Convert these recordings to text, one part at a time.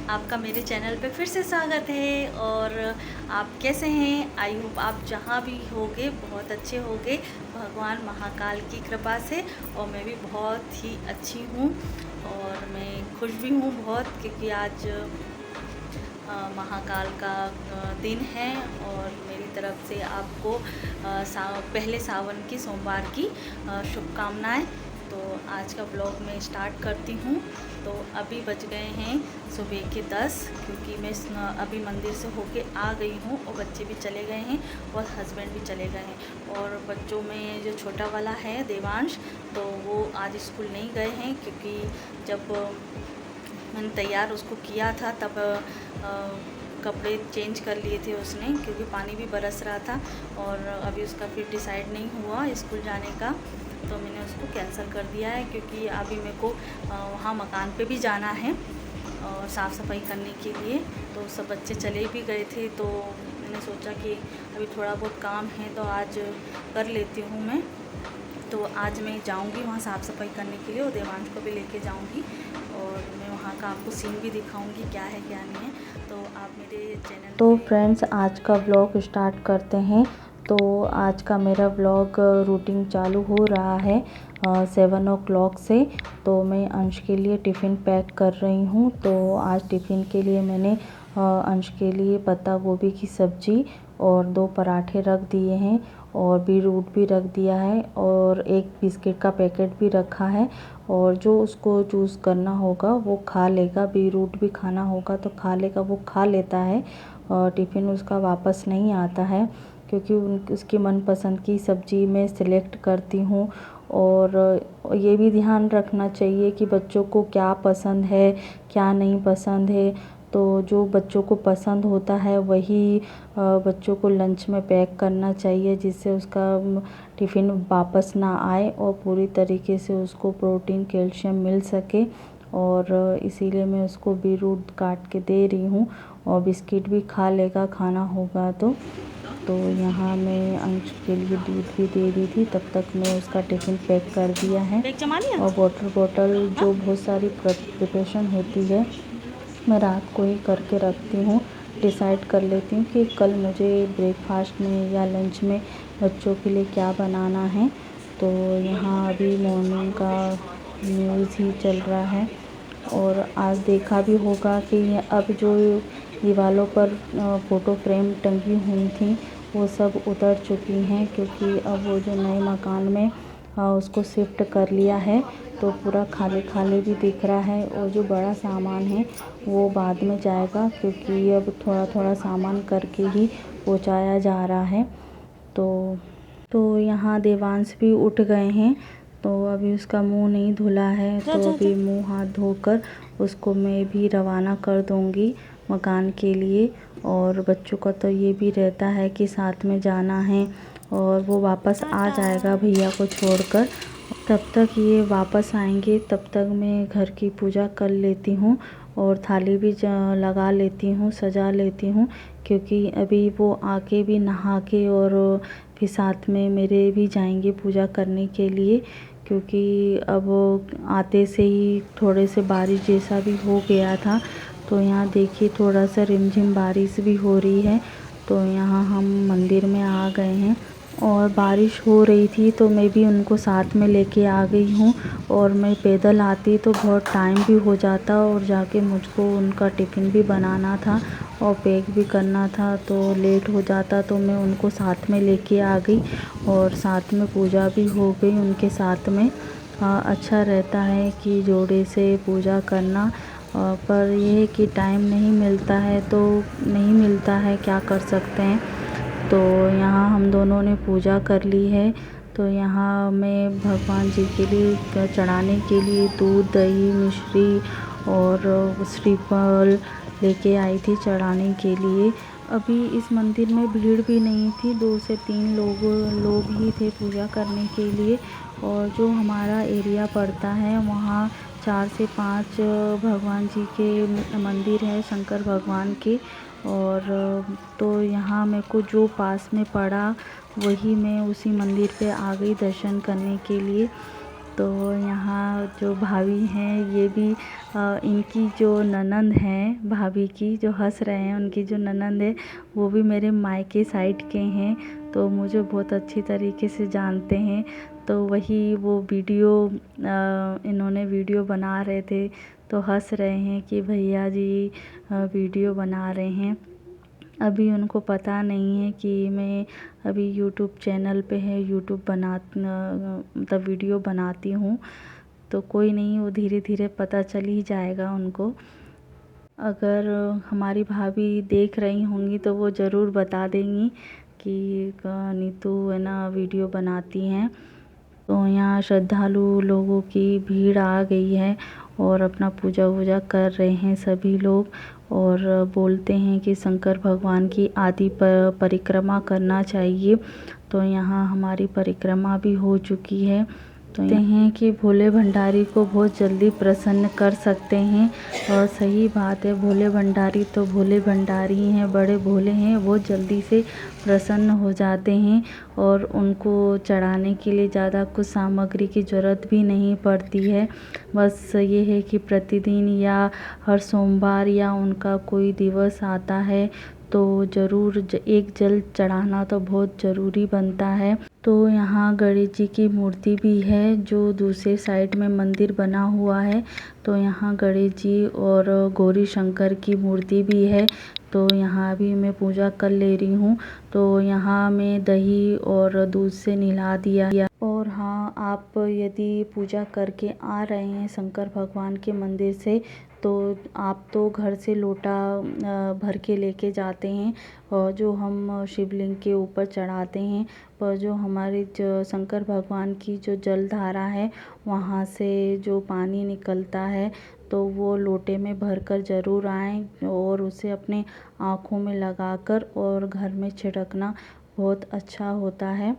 आपका मेरे चैनल पे फिर से स्वागत है। और आप कैसे हैं? आई होप आप जहाँ भी होगे बहुत अच्छे होगे भगवान महाकाल की कृपा से। और मैं भी बहुत ही अच्छी हूँ और मैं खुश भी हूँ बहुत, क्योंकि आज महाकाल का दिन है। और मेरी तरफ से आपको पहले सावन की सोमवार की शुभकामनाएं। तो आज का ब्लॉग मैं स्टार्ट करती हूँ। तो अभी बज गए हैं सुबह के 10, क्योंकि मैं अभी मंदिर से होके आ गई हूँ और बच्चे भी चले गए हैं और हस्बैंड भी चले गए हैं। और बच्चों में जो छोटा वाला है देवांश, तो वो आज स्कूल नहीं गए हैं, क्योंकि जब मैंने तैयार उसको किया था तब कपड़े चेंज कर लिए थे उसने, क्योंकि पानी भी बरस रहा था। और अभी उसका फिर डिसाइड नहीं हुआ स्कूल जाने का, तो मैंने उसको कैंसिल कर दिया है। क्योंकि अभी मेरे को वहाँ मकान पे भी जाना है और साफ़ सफाई करने के लिए। तो सब बच्चे चले भी गए थे, तो मैंने सोचा कि अभी थोड़ा बहुत काम है तो आज कर लेती हूँ मैं। तो आज मैं जाऊँगी वहाँ साफ़ सफाई करने के लिए और देवांश को भी लेके जाऊँगी। और मैं वहाँ का आपको सीन भी दिखाऊंगी क्या है क्या नहीं है। तो आप मेरे चैनल तो फ्रेंड्स आज का व्लॉग स्टार्ट करते हैं। तो आज का मेरा व्लॉग रूटीन चालू हो रहा है 7 o'clock से। तो मैं अंश के लिए टिफ़िन पैक कर रही हूँ। तो आज टिफ़िन के लिए मैंने अंश के लिए पत्ता गोभी की सब्ज़ी और 2 पराठे रख दिए हैं और बीटरूट भी रख दिया है और एक बिस्किट का पैकेट भी रखा है। और जो उसको चूज़ करना होगा वो खा लेगा, बीटरूट भी खाना होगा तो खा लेगा, वो खा लेता है। और टिफ़िन उसका वापस नहीं आता है, क्योंकि उसकी मनपसंद की सब्ज़ी मैं सिलेक्ट करती हूँ। और ये भी ध्यान रखना चाहिए कि बच्चों को क्या पसंद है क्या नहीं पसंद है। तो जो बच्चों को पसंद होता है वही बच्चों को लंच में पैक करना चाहिए, जिससे उसका टिफ़िन वापस ना आए और पूरी तरीके से उसको प्रोटीन कैल्शियम मिल सके। और इसीलिए मैं उसको बीटरूट काट के दे रही हूँ और बिस्किट भी खा लेगा खाना होगा तो यहाँ मैं अंश के लिए दूध भी दे दी थी। तब तक मैं उसका टिफ़िन पैक कर दिया है। और वाटर बॉटल जो बहुत सारी प्रिपरेशन होती है मैं रात को ही करके रखती हूँ। डिसाइड कर लेती हूँ कि कल मुझे ब्रेकफास्ट में या लंच में बच्चों के लिए क्या बनाना है। तो यहाँ अभी मॉर्निंग का न्यूज़ ही चल रहा है। और आज देखा भी होगा कि अब जो दीवारों पर फ़ोटो फ्रेम टंगी हुई थी वो सब उतर चुकी हैं, क्योंकि अब वो जो नए मकान में उसको शिफ्ट कर लिया है। तो पूरा खाली खाली भी दिख रहा है। और जो बड़ा सामान है वो बाद में जाएगा, क्योंकि अब थोड़ा थोड़ा सामान करके ही पहुंचाया जा रहा है। तो यहाँ देवांश भी उठ गए हैं। तो अभी उसका मुंह नहीं धुला है, तो अभी मुंह हाथ धोकर उसको मैं भी रवाना कर दूंगी मकान के लिए। और बच्चों का तो ये भी रहता है कि साथ में जाना है और वो वापस आ जाएगा भैया को छोड़कर। तब तक ये वापस आएंगे, तब तक मैं घर की पूजा कर लेती हूँ और थाली भी लगा लेती हूँ, सजा लेती हूँ। क्योंकि अभी वो आके भी नहा के और फिर साथ में मेरे भी जाएंगे पूजा करने के लिए। क्योंकि अब आते से ही थोड़े से बारिश जैसा भी हो गया था। तो यहाँ देखिए थोड़ा सा रिमझिम बारिश भी हो रही है। तो यहाँ हम मंदिर में आ गए हैं और बारिश हो रही थी, तो मैं भी उनको साथ में लेके आ गई हूँ। और मैं पैदल आती तो बहुत टाइम भी हो जाता और जाके मुझको उनका टिफ़िन भी बनाना था और पैक भी करना था, तो लेट हो जाता। तो मैं उनको साथ में लेके आ गई और साथ में पूजा भी हो गई उनके साथ में। अच्छा रहता है कि जोड़े से पूजा करना। पर यह है कि टाइम नहीं मिलता है तो नहीं मिलता है, क्या कर सकते हैं। तो यहाँ हम दोनों ने पूजा कर ली है। तो यहाँ मैं भगवान जी के लिए चढ़ाने के लिए दूध, दही, मिश्री और श्रीफल लेके आई थी चढ़ाने के लिए। अभी इस मंदिर में भीड़ भी नहीं थी, 2 से 3 लोग ही थे पूजा करने के लिए। और जो हमारा एरिया पड़ता है वहाँ 4 से 5 भगवान जी के मंदिर है, शंकर भगवान के। और तो यहाँ मेरे को जो पास में पड़ा वही मैं उसी मंदिर पे आ गई दर्शन करने के लिए। तो यहाँ जो भाभी हैं ये भी इनकी जो ननंद हैं, भाभी की जो हंस रहे हैं, उनकी जो ननंद है वो भी मेरे मायके साइड के हैं, तो मुझे बहुत अच्छी तरीके से जानते हैं। तो वही वो वीडियो इन्होंने वीडियो बना रहे थे, तो हंस रहे हैं कि भैया जी वीडियो बना रहे हैं। अभी उनको पता नहीं है कि मैं अभी यूट्यूब चैनल पे है, मतलब वीडियो बनाती हूँ। तो कोई नहीं, वो धीरे धीरे पता चल ही जाएगा उनको। अगर हमारी भाभी देख रही होंगी तो वो ज़रूर बता देंगी कि नीतू है ना वीडियो बनाती हैं। तो यहाँ श्रद्धालु लोगों की भीड़ आ गई है और अपना पूजा वूजा कर रहे हैं सभी लोग, और बोलते हैं कि शंकर भगवान की आदि परिक्रमा करना चाहिए। तो यहाँ हमारी परिक्रमा भी हो चुकी है। तो कहते हैं कि भोले भंडारी को बहुत जल्दी प्रसन्न कर सकते हैं, और सही बात है। भोले भंडारी तो भोले भंडारी हैं, बड़े भोले हैं, वो जल्दी से प्रसन्न हो जाते हैं। और उनको चढ़ाने के लिए ज़्यादा कुछ सामग्री की ज़रूरत भी नहीं पड़ती है। बस ये है कि प्रतिदिन या हर सोमवार या उनका कोई दिवस आता है तो ज़रूर एक जल चढ़ाना तो बहुत ज़रूरी बनता है। तो यहाँ गणेश जी की मूर्ति भी है जो दूसरे साइड में मंदिर बना हुआ है। तो यहाँ गणेश जी और गौरी शंकर की मूर्ति भी है। तो यहाँ भी मैं पूजा कर ले रही हूँ। तो यहाँ मैं दही और दूध से नहला दिया। और हाँ, आप यदि पूजा करके आ रहे हैं शंकर भगवान के मंदिर से, तो आप तो घर से लोटा भर के लेके जाते हैं, और जो हम शिवलिंग के ऊपर चढ़ाते हैं, पर जो हमारे जो शंकर भगवान की जो जलधारा है वहाँ से जो पानी निकलता है तो वो लोटे में भरकर ज़रूर आएँ, और उसे अपने आँखों में लगाकर और घर में छिड़कना बहुत अच्छा होता है।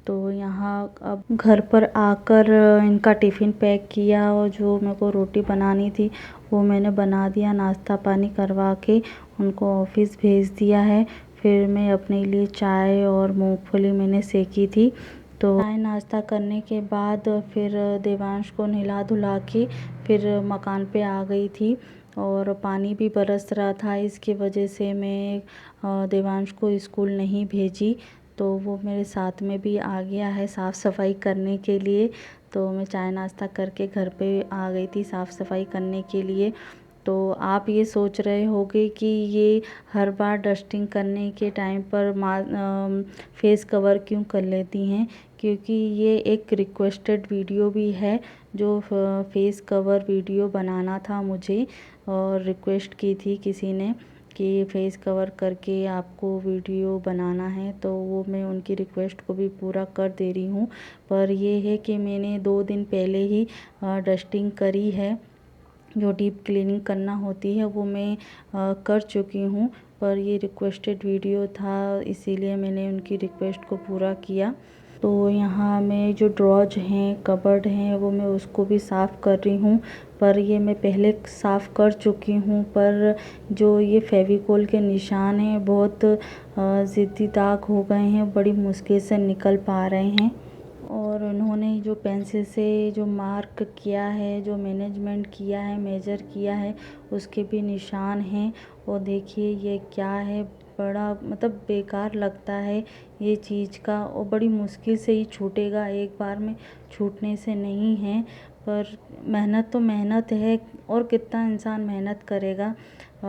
तो यहाँ अब घर पर आकर इनका टिफ़िन पैक किया, और जो मेरे को रोटी बनानी थी वो मैंने बना दिया, नाश्ता पानी करवा के उनको ऑफ़िस भेज दिया है। फिर मैं अपने लिए चाय और मूंगफली मैंने सेकी थी। तो चाय नाश्ता करने के बाद फिर देवांश को नहला धुला के फिर मकान पे आ गई थी, और पानी भी बरस रहा था, इसकी वजह से मैं देवांश को स्कूल नहीं भेजी। तो वो मेरे साथ में भी आ गया है साफ़ सफाई करने के लिए। तो मैं चाय नाश्ता करके घर पे आ गई थी साफ़ सफाई करने के लिए। तो आप ये सोच रहे होंगे कि ये हर बार डस्टिंग करने के टाइम पर फेस कवर क्यों कर लेती हैं, क्योंकि ये एक रिक्वेस्टेड वीडियो भी है। जो फेस कवर वीडियो बनाना था मुझे, और रिक्वेस्ट की थी किसी ने कि फेस कवर करके आपको वीडियो बनाना है, तो वो मैं उनकी रिक्वेस्ट को भी पूरा कर दे रही हूँ। पर ये है कि मैंने 2 दिन पहले ही डस्टिंग करी है। जो डीप क्लीनिंग करना होती है वो मैं कर चुकी हूँ, पर ये रिक्वेस्टेड वीडियो था इसीलिए मैंने उनकी रिक्वेस्ट को पूरा किया। तो यहाँ मैं जो ड्रॉज हैं, कबर्ड हैं, वो मैं उसको भी साफ़ कर रही हूँ। पर ये मैं पहले साफ़ कर चुकी हूँ, पर जो ये फेविकोल के निशान हैं बहुत ज़िद्दी दाग हो गए हैं, बड़ी मुश्किल से निकल पा रहे हैं। और उन्होंने जो पेंसिल से जो मार्क किया है, जो मैनेजमेंट किया है, मेजर किया है, उसके भी निशान हैं। और देखिए ये क्या है, बड़ा मतलब बेकार लगता है ये चीज़ का, और बड़ी मुश्किल से ही छूटेगा, एक बार में छूटने से नहीं है। पर मेहनत तो मेहनत है, और कितना इंसान मेहनत करेगा।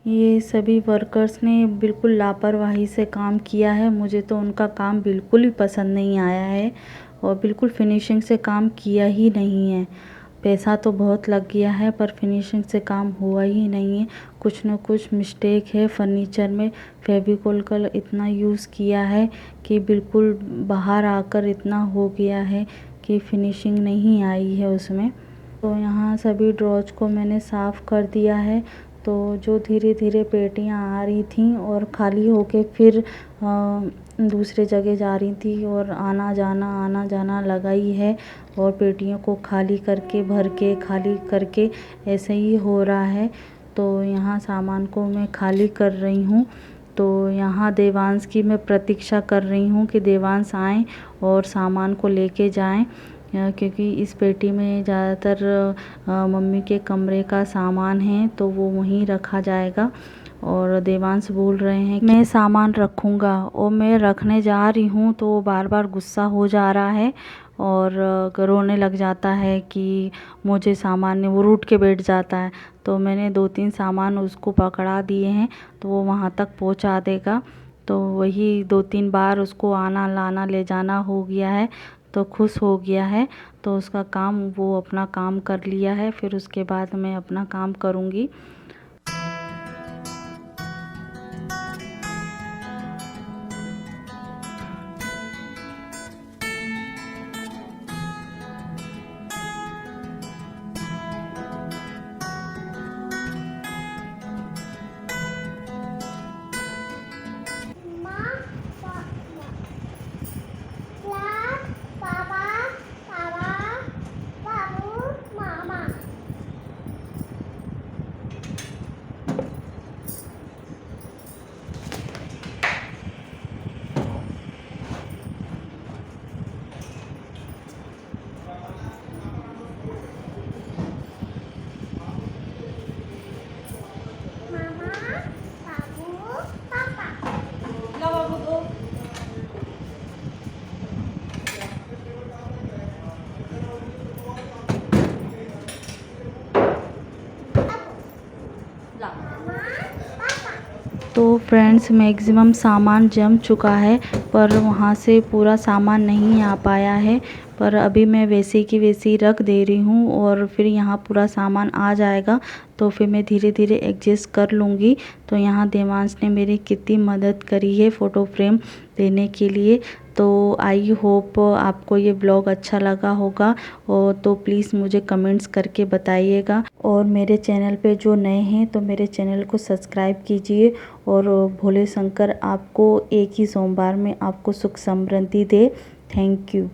ये सभी वर्कर्स ने बिल्कुल लापरवाही से काम किया है। मुझे तो उनका काम बिल्कुल ही पसंद नहीं आया है, और बिल्कुल फिनिशिंग से काम किया ही नहीं है। पैसा तो बहुत लग गया है पर फिनिशिंग से काम हुआ ही नहीं है। कुछ न कुछ मिस्टेक है फर्नीचर में। फेविकोल का इतना यूज़ किया है कि बिल्कुल बाहर आकर इतना हो गया है कि फिनिशिंग नहीं आई है उसमें। तो यहाँ सभी ड्रॉज को मैंने साफ़ कर दिया है। तो जो धीरे धीरे पेटियाँ आ रही थीं और खाली होके फिर दूसरे जगह जा रही थी, और आना जाना लगा ही है। और पेटियों को खाली करके भर के खाली करके ऐसे ही हो रहा है। तो यहाँ सामान को मैं खाली कर रही हूँ। तो यहाँ देवांश की मैं प्रतीक्षा कर रही हूँ कि देवांश आएँ और सामान को लेके जाएँ। क्योंकि इस पेटी में ज़्यादातर मम्मी के कमरे का सामान है तो वो वहीं रखा जाएगा। और देवांश बोल रहे हैं मैं सामान रखूँगा और मैं रखने जा रही हूँ तो वो बार बार गुस्सा हो जा रहा है और रोने लग जाता है कि मुझे सामान नहीं, वो रूठ के बैठ जाता है। तो मैंने 2-3 सामान उसको पकड़ा दिए हैं तो वो वहाँ तक पहुँचा देगा। तो वही 2-3 बार उसको आना लाना ले जाना हो गया है तो खुश हो गया है। तो उसका काम, वो अपना काम कर लिया है, फिर उसके बाद मैं अपना काम करूँगी। तो फ्रेंड्स मैक्सिमम सामान जम चुका है पर वहाँ से पूरा सामान नहीं आ पाया है। पर अभी मैं वैसे की वैसे ही रख दे रही हूँ और फिर यहाँ पूरा सामान आ जाएगा तो फिर मैं धीरे धीरे एडजस्ट कर लूँगी। तो यहाँ देवांश ने मेरी कितनी मदद करी है फ़ोटो फ्रेम देने के लिए। तो आई होप आपको ये ब्लॉग अच्छा लगा होगा और तो प्लीज़ मुझे कमेंट्स करके बताइएगा। और मेरे चैनल पे जो नए हैं तो मेरे चैनल को सब्सक्राइब कीजिए और भोले शंकर आपको एक ही सोमवार में आपको सुख समृद्धि दे। Thank you.